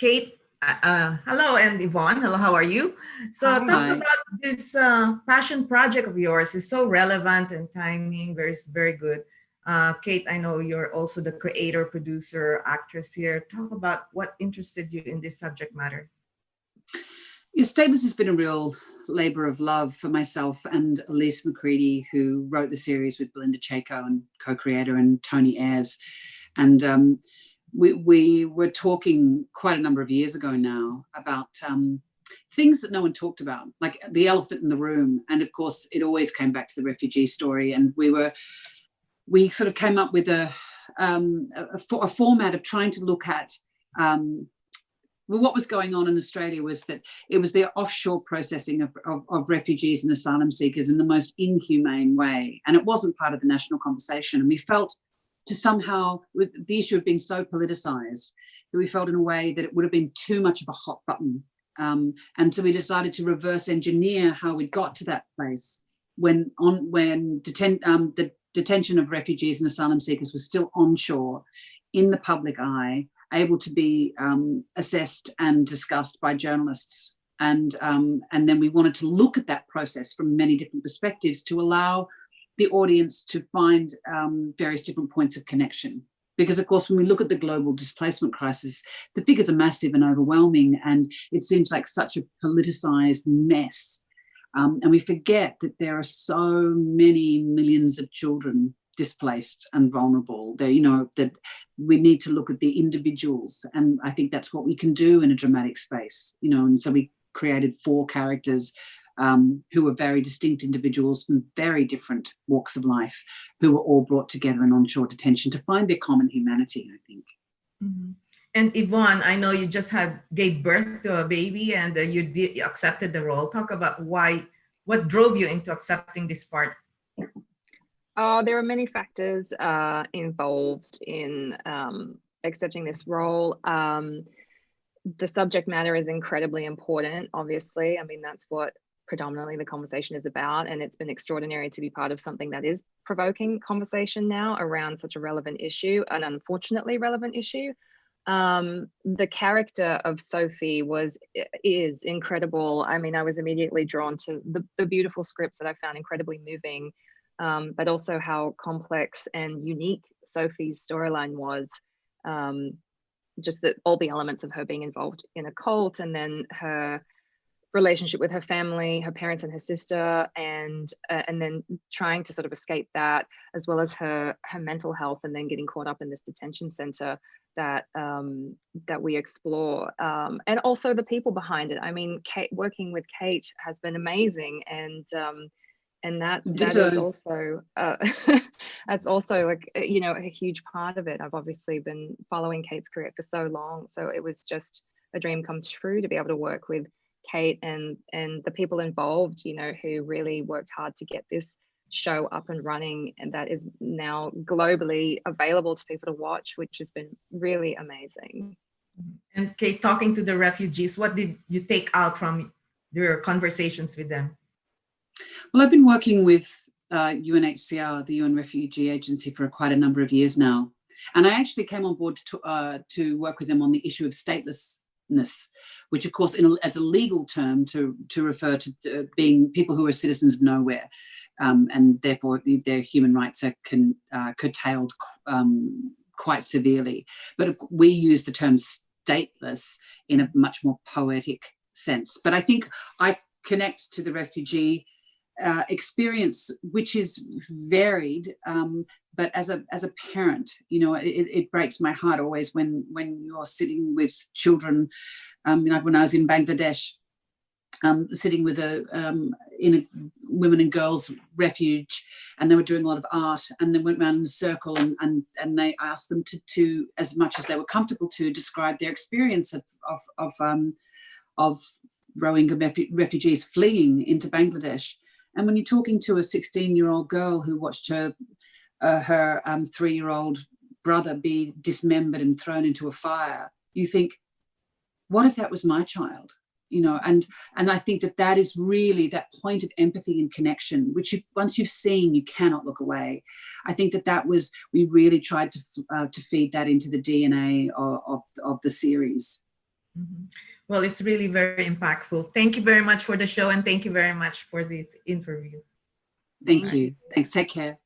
Cate, hello, and Yvonne, hello, how are you? So talk Hi. about this passion project of yours. Is so relevant and timing, very good. Cate, I know you're also the creator, producer, actress here. Talk about what interested you in this subject matter. Yeah, Stateless has been a real labour of love for myself and Elise McCready, who wrote the series with Belinda Chaco and co-creator, and Tony Ayres. And we were talking quite a number of years ago now about things that no one talked about, like the elephant in the room. And of course, it always came back to the refugee story. And we sort of came up with a format of trying to look at well, what was going on in Australia was that it was the offshore processing of refugees and asylum seekers in the most inhumane way. And it wasn't part of the national conversation. And we felt to somehow, the issue had been so politicized that we felt in a way that it would have been too much of a hot button. And so we decided to reverse engineer how we got to that place when the detention of refugees and asylum seekers was still onshore in the public eye, able to be assessed and discussed by journalists. And then we wanted to look at that process from many different perspectives to allow the audience to find various different points of connection. Because, of course, when we look at the global displacement crisis, the figures are massive and overwhelming, and it seems like such a politicized mess. And we forget that there are so many millions of children displaced and vulnerable. That we need to look at the individuals, and I think that's what we can do in a dramatic space. And so we created 4 characters who were very distinct individuals from very different walks of life, who were all brought together in onshore detention to find their common humanity, I think. Mm-hmm. And Yvonne, I know you just gave birth to a baby, and you accepted the role. Talk about what drove you into accepting this part. There are many factors involved in accepting this role. The subject matter is incredibly important, obviously. I mean, that's what predominantly the conversation is about, and it's been extraordinary to be part of something that is provoking conversation now around such a relevant issue, an unfortunately relevant issue. The character of Sophie is incredible. I mean, I was immediately drawn to the beautiful scripts that I found incredibly moving. But also how complex and unique Sophie's storyline was. Just that all the elements of her being involved in a cult, and then her relationship with her family, her parents and her sister, and then trying to sort of escape that, as well as her mental health, and then getting caught up in this detention center that we explore, and also the people behind it. I mean, working with Cate has been amazing, and that is also that's also like a huge part of it. I've obviously been following Cate's career for so long, so it was just a dream come true to be able to work with Cate and the people involved, who really worked hard to get this show up and running, and that is now globally available to people to watch, which has been really amazing. And Cate, talking to the refugees, what did you take out from your conversations with them? Well, I've been working with UNHCR, the UN Refugee Agency, for quite a number of years now. And I actually came on board to work with them on the issue of statelessness, which, of course, as a legal term to refer to being people who are citizens of nowhere, and therefore their human rights are curtailed quite severely. But we use the term stateless in a much more poetic sense. But I think I connect to the refugee experience, which is varied, but as a parent, it breaks my heart always when you're sitting with children. When I was in Bangladesh, sitting with in a women and girls refuge, and they were doing a lot of art, and they went around in a circle, and they asked them to as much as they were comfortable to describe their experience of Rohingya refugees fleeing into Bangladesh. And when you're talking to a 16-year-old girl who watched her 3-year-old brother be dismembered and thrown into a fire, you think, what if that was my child? And I think that is really that point of empathy and connection, which once you've seen, you cannot look away. I think we really tried to feed that into the DNA of the series. Mhm. Well, it's really very impactful. Thank you very much for the show, and thank you very much for this interview. Thank you. Thanks. Take care.